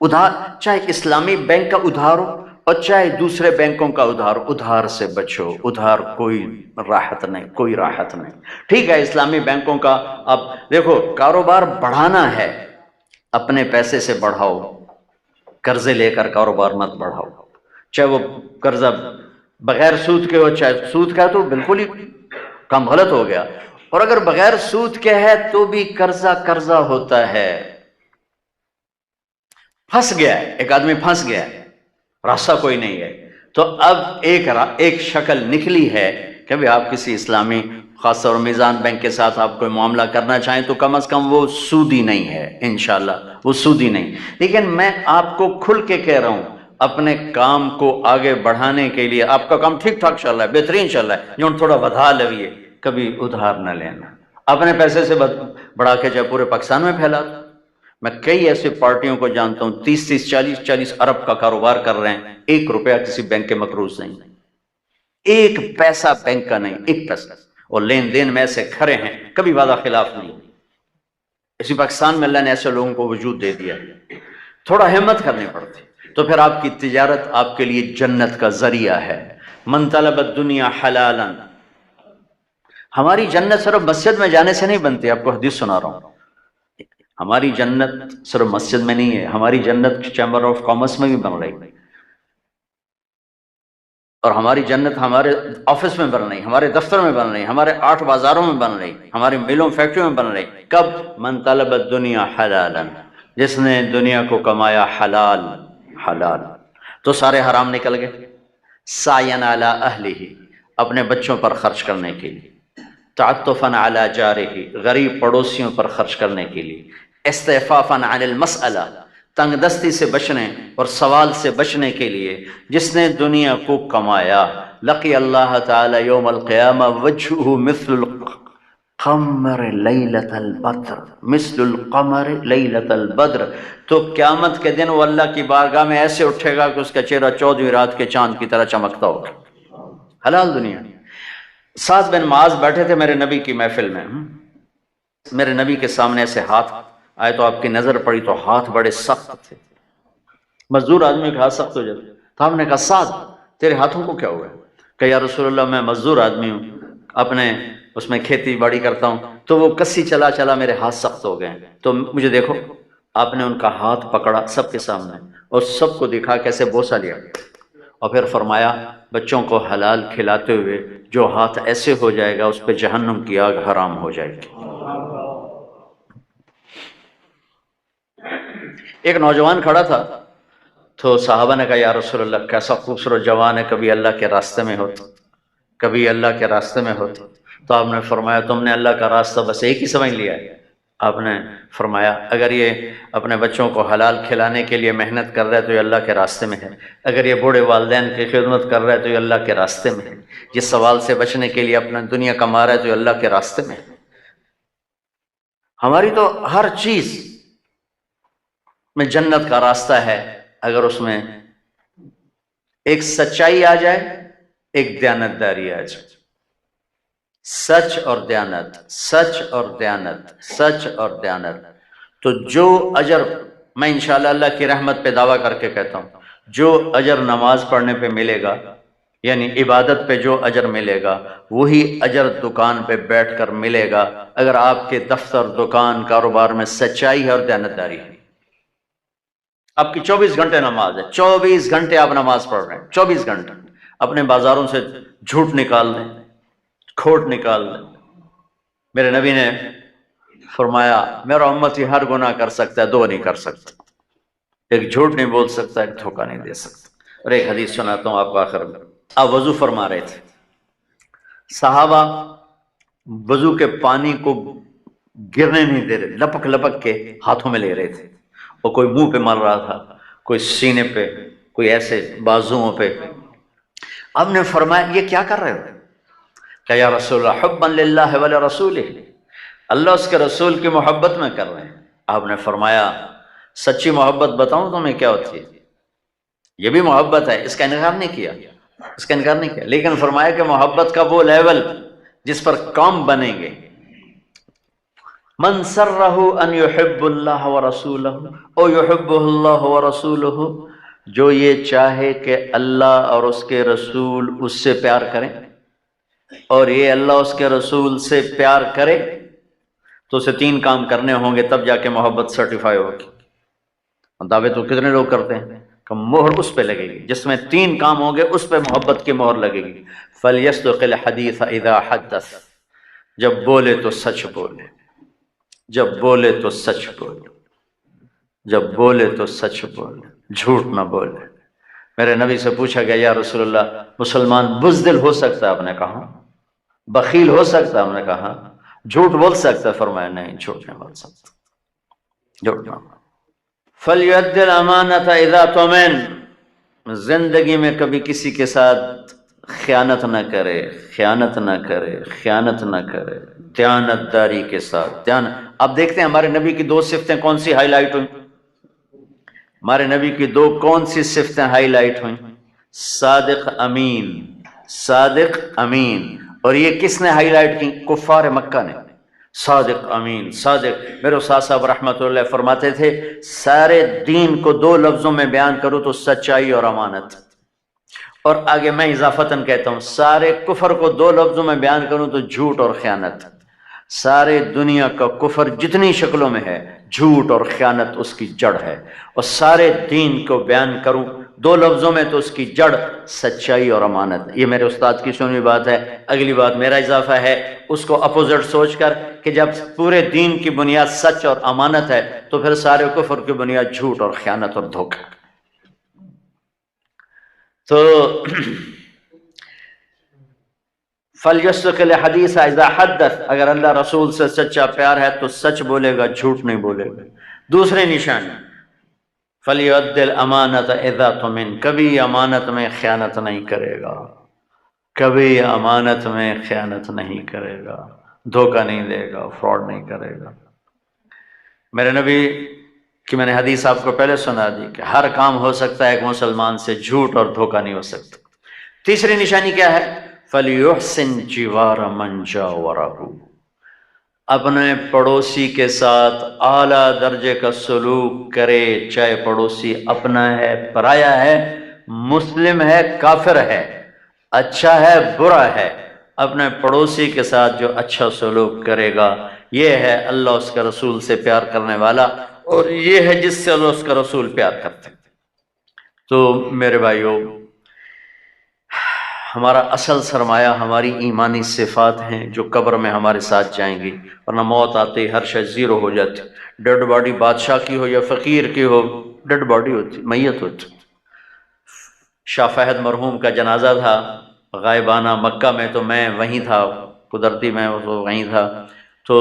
ادھار، چاہے اسلامی بینک کا ادھار ہو اور چاہے دوسرے بینکوں کا ادھار ہو، ادھار سے بچو، ادھار کوئی راحت نہیں، کوئی راحت نہیں۔ ٹھیک ہے اسلامی بینکوں کا، اب دیکھو کاروبار بڑھانا ہے اپنے پیسے سے بڑھاؤ، قرضے لے کر کاروبار مت بڑھاؤ، چاہے وہ قرضہ بغیر سود کے ہو، چاہے سود کا ہے تو بالکل ہی کام غلط ہو گیا، اور اگر بغیر سود کے ہے تو بھی قرضہ قرضہ ہوتا ہے۔ پھنس گیا ہے ایک آدمی، پھنس گیا ہے، راستہ کوئی نہیں ہے، تو اب ایک شکل نکلی ہے کہ بھی آپ کسی اسلامی خاص طور میزان بینک کے ساتھ آپ کوئی معاملہ کرنا چاہیں تو کم از کم وہ سودی نہیں ہے، انشاءاللہ وہ سودی نہیں۔ لیکن میں آپ کو کھل کے کہہ رہا ہوں، اپنے کام کو آگے بڑھانے کے لیے، آپ کا کام ٹھیک ٹھاک چل رہا ہے، بہترین چل رہا ہے، جو تھوڑا ودھا لگیے، کبھی ادھار نہ لینا، اپنے پیسے سے بڑھا کے چاہے پورے پاکستان میں پھیلا دو۔ میں کئی ایسے پارٹیوں کو جانتا ہوں 30 40 ارب کا کاروبار کر رہے ہیں، ایک روپیہ کسی بینک کے مقروض نہیں، ایک پیسہ بینک کا نہیں، ایک پیسہ، اور لین دین میں ایسے کھڑے ہیں، کبھی وعدہ خلاف نہیں۔ اسی پاکستان میں اللہ نے ایسے لوگوں کو وجود دے دیا، تھوڑا ہمت کرنی پڑتی، تو پھر آپ کی تجارت آپ کے لیے جنت کا ذریعہ ہے۔ من طلب الدنیا حلالا، ہماری جنت صرف مسجد میں جانے سے نہیں بنتی، آپ کو حدیث سنا رہا ہوں، ہماری جنت صرف مسجد میں نہیں ہے، ہماری جنت چیمبر آف کامرس میں بھی بن رہی، اور ہماری جنت ہمارے آفس میں بن رہی، ہمارے دفتر میں بن رہی، ہمارے 8 بازاروں میں بن رہی، ہماری ملوں فیکٹریوں میں بن رہی۔ کب؟ من طلب الدنیا حلالا، جس نے دنیا کو کمایا حلال، حلال تو سارے حرام نکل گئے۔ سعین علی اہلہ، اپنے بچوں پر خرچ کرنے کے لیے، تعطفاً علی جارہ، غریب پڑوسیوں پر خرچ کرنے کے لیے، استعفافاً عن المسئلہ، تنگ دستی سے بچنے اور سوال سے بچنے کے لیے، جس نے دنیا کو کمایا، لقی اللہ تعالی یوم القیامہ وجہہ مثل القمر لیلۃ البدر، مثل القمر لیلۃ البدر، تو قیامت کے دن وہ اللہ کی بارگاہ میں ایسے اٹھے گا کہ اس کا چہرہ 14ویں رات کے چاند کی طرح چمکتا ہوگا۔ حلال دنیا۔ سعد بن معاذ بیٹھے تھے میرے نبی کی محفل میں، میرے نبی کے سامنے ایسے ہاتھ آئے تو آپ کی نظر پڑی تو ہاتھ بڑے سخت تھے، مزدور آدمی کا ہاتھ سخت ہو جاتا، تو ہم نے کہا سعد تیرے ہاتھوں کو کیا ہوا ہے؟ کہ یا رسول اللہ میں مزدور آدمی ہوں، اپنے اس میں کھیتی باڑی کرتا ہوں، تو وہ کسی چلا چلا میرے ہاتھ سخت ہو گئے، تو مجھے دیکھو۔ آپ نے ان کا ہاتھ پکڑا سب کے سامنے اور سب کو دکھا کیسے بوسہ لیا، اور پھر فرمایا بچوں کو حلال کھلاتے ہوئے جو ہاتھ ایسے ہو جائے گا اس پہ جہنم کی آگ حرام ہو جائے گی۔ ایک نوجوان کھڑا تھا، تو صحابہ نے کہا یا رسول اللہ کیسا خوبصورت جوان ہے، کبھی اللہ کے راستے میں ہوتا، کبھی اللہ کے راستے میں ہوتا، تو آپ نے فرمایا تم نے اللہ کا راستہ بس ایک ہی سمجھ لیا ہے؟ آپ نے فرمایا اگر یہ اپنے بچوں کو حلال کھلانے کے لیے محنت کر رہا ہے تو یہ اللہ کے راستے میں ہے، اگر یہ بوڑھے والدین کی خدمت کر رہا ہے تو یہ اللہ کے راستے میں ہے، جس سوال سے بچنے کے لیے اپنا دنیا کما رہا ہے تو یہ اللہ کے راستے میں ہے۔ ہماری تو ہر چیز میں جنت کا راستہ ہے، اگر اس میں ایک سچائی آ جائے، ایک دیانتداری آ جائے، سچ اور دیانت، سچ اور دیانت، سچ اور دیانت، تو جو اجر، میں انشاءاللہ اللہ کی رحمت پہ دعویٰ کر کے کہتا ہوں، جو اجر نماز پڑھنے پہ ملے گا، یعنی عبادت پہ جو اجر ملے گا، وہی اجر دکان پہ بیٹھ کر ملے گا اگر آپ کے دفتر، دکان، کاروبار میں سچائی ہے اور دیانتداری ہے۔ آپ کی 24 گھنٹے نماز ہے، 24 گھنٹے آپ نماز پڑھ رہے ہیں، 24 گھنٹے اپنے بازاروں سے جھوٹ نکال دیں، کھوٹ نکال دیں۔ میرے نبی نے فرمایا میرا امتی ہر گناہ کر سکتا ہے، دو نہیں کر سکتا، ایک جھوٹ نہیں بول سکتا، ایک دھوکہ نہیں دے سکتا۔ اور ایک حدیث سناتا ہوں آپ کو آخر میں، آپ وضو فرما رہے تھے، صحابہ وضو کے پانی کو گرنے نہیں دے رہے، لپک لپک کے ہاتھوں میں لے رہے تھے، اور کوئی منہ پہ مل رہا تھا، کوئی سینے پہ، کوئی ایسے بازوؤں پہ۔ آپ نے فرمایا یہ کیا کر رہے ہو؟ کہ یا رسول اللہ حبا للہ ولرسولہ، اللہ اس کے رسول کی محبت میں کر رہے ہیں۔ آپ نے فرمایا سچی محبت بتاؤں تمہیں کیا ہوتی ہے؟ یہ بھی محبت ہے، اس کا انکار نہیں کیا، اس کا انکار نہیں کیا، لیکن فرمایا کہ محبت کا وہ لیول جس پر کام بنیں گے، من سرہ ان یحب اللہ ورسولہ او یحبہ اللہ ورسولہ، جو یہ چاہے کہ اللہ اور اس کے رسول اس سے پیار کریں اور یہ اللہ اس کے رسول سے پیار کرے، تو اسے 3 کام کرنے ہوں گے، تب جا کے محبت سرٹیفائی ہوگی۔ دعوے تو کتنے لوگ کرتے ہیں کہ مہر اس پہ لگے گی، جس میں 3 کام ہوں گے اس پہ محبت کی مہر لگے گی۔ فَلْيَصْدُقِ الْحَدِيثَ إِذَا حَدَّثَ، جب بولے تو سچ بولے، جب بولے تو سچ بولے، جب بولے تو سچ بولے، جھوٹ نہ بولے۔ میرے نبی سے پوچھا گیا یا رسول اللہ مسلمان بزدل ہو سکتا ہے؟ آپ نے کہا بخیل ہو سکتا ہے؟ آپ نے کہا جھوٹ بول سکتا ہے؟ فرمایا نہیں، جھوٹ نہیں بول سکتا، جھوٹ نہ بول۔ فَلْيُؤَدِّ الْأَمَانَةَ إِذَا تُؤْمِنَ، زندگی میں کبھی کسی کے ساتھ خیانت نہ کرے، خیانت نہ کرے، خیانت نہ کرے، دیانت داری کے ساتھ۔ اب دیکھتے ہیں ہمارے نبی کی 2 صفتیں کون سی ہائی لائٹ ہوئیں؟ ہمارے نبی کی 2 کون سی صفتیں ہائی لائٹ ہوئیں؟ صادق امین، صادق امین۔ اور یہ کس نے ہائی لائٹ کی؟ کفار مکہ نے۔ صادق امین، صادق۔ میرے استاد صاحب رحمۃ اللہ فرماتے تھے سارے دین کو 2 لفظوں میں بیان کروں تو سچائی اور امانت، اور آگے میں اضافتاً کہتا ہوں سارے کفر کو 2 لفظوں میں بیان کروں تو جھوٹ اور خیانت۔ سارے دنیا کا کفر جتنی شکلوں میں ہے، جھوٹ اور خیانت اس کی جڑ ہے، اور سارے دین کو بیان کروں 2 لفظوں میں تو اس کی جڑ سچائی اور امانت۔ یہ میرے استاد کی سنی بات ہے۔ اگلی بات میرا اضافہ ہے، اس کو اپوزٹ سوچ کر کہ جب پورے دین کی بنیاد سچ اور امانت ہے تو پھر سارے کفر کی بنیاد جھوٹ اور خیانت اور دھوکہ۔ تو فَلْيَصْدُقِ الْحَدِيثَ إِذَا حَدَّثَ، اگر اللہ رسول سے سچا پیار ہے تو سچ بولے گا، جھوٹ نہیں بولے گا۔ دوسری نشانی فَلْيُؤَدِّ الْأَمَانَةَ إِذَا تُؤْمِنَ، کبھی امانت میں خیانت نہیں کرے گا، کبھی امانت میں خیانت نہیں کرے گا، دھوکہ نہیں دے گا، فراڈ نہیں کرے گا۔ میرے نبی کہ میں نے حدیث آپ کو پہلے سنا دی کہ ہر کام ہو سکتا ہے ایک مسلمان سے، جھوٹ اور دھوکہ نہیں ہو سکتا۔ تیسری نشانی کیا ہے؟ فَلْيُحْسِنْ جِوَارَ مَنْ جَاوَرَهُ، اپنے پڑوسی کے ساتھ اعلیٰ درجے کا سلوک کرے، چاہے پڑوسی اپنا ہے، پرایا ہے، مسلم ہے، کافر ہے، اچھا ہے، برا ہے، اپنے پڑوسی کے ساتھ جو اچھا سلوک کرے گا یہ ہے اللہ اس کا رسول سے پیار کرنے والا، اور یہ ہے جس سے اللہ اس کا رسول پیار کرتے۔ تو میرے بھائیو، ہمارا اصل سرمایہ ہماری ایمانی صفات ہیں جو قبر میں ہمارے ساتھ جائیں گی، ورنہ موت آتے ہی ہر شے زیرو ہو جاتی۔ ڈیڈ باڈی بادشاہ کی ہو یا فقیر کی ہو، ڈیڈ باڈی ہوتی، میت ہوتی۔ شاہ فہد مرحوم کا جنازہ تھا غائبانہ مکہ میں، تو میں وہیں تھا، قدرتی میں وہیں تھا، تو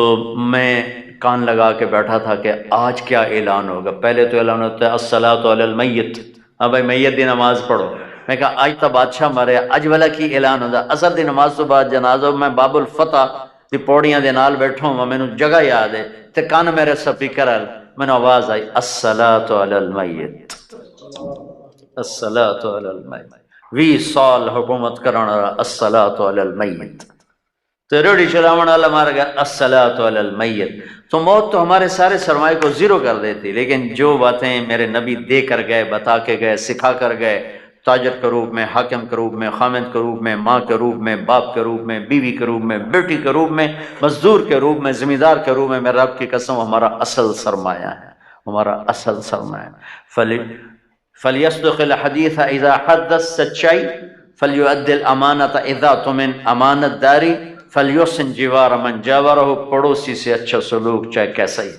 میں کان لگا کے بیٹھا تھا کہ آج کیا اعلان ہوگا۔ پہلے تو اعلان ہوتا ہے الصلاۃ علی المیت، ہاں بھائی میت دی نماز پڑھو۔ میں کہا آج تو بادشاہ مرے، اج والا کی اعلان ہوتا؟ اثر دی نماز تو بعد جنازہ، میں باب الفتح دی پوڑیاں دے نال بیٹھوں ہوں، مینوں جگہ یاد ہے تے کان میرے سپیکر ہے، مینوں آواز آئی الصلاۃ علی المیت، الصلاۃ علی المیت، 20 سال حکومت کرن والا الصلاۃ علی المیت، تو ریڑھی چلاون والا مار گیا الصلاۃ علی المیت۔ تو موت تو ہمارے سارے سرمایہ کو زیرو کر دیتی، لیکن جو باتیں میرے نبی دے کر گئے، بتا کے گئے، سکھا کر گئے، تاجر کے روپ میں، حاکم کے روپ میں، خامد کے روپ میں، ماں کے روپ میں، باپ کے روپ میں، بیوی کے روپ میں، بیٹی کے روپ میں، مزدور کے روپ میں، ذمہ دار کے روپ میں، میرے رب کی قسم ہمارا اصل سرمایہ ہے، ہمارا اصل سرمایہ۔ فَلْيَصْدُقِ الْحَدِيثَ إِذَا حَدَّثَ، سچائی، فَلْيُؤَدِّ الْأَمَانَةَ إِذَا تُؤْمِنَ، امانت داری، فَلْيُحْسِنْ جِوَارَ مَنْ جَاوَرَهُ، پڑوسی سے اچھا سلوک چاہے کیسا ہی۔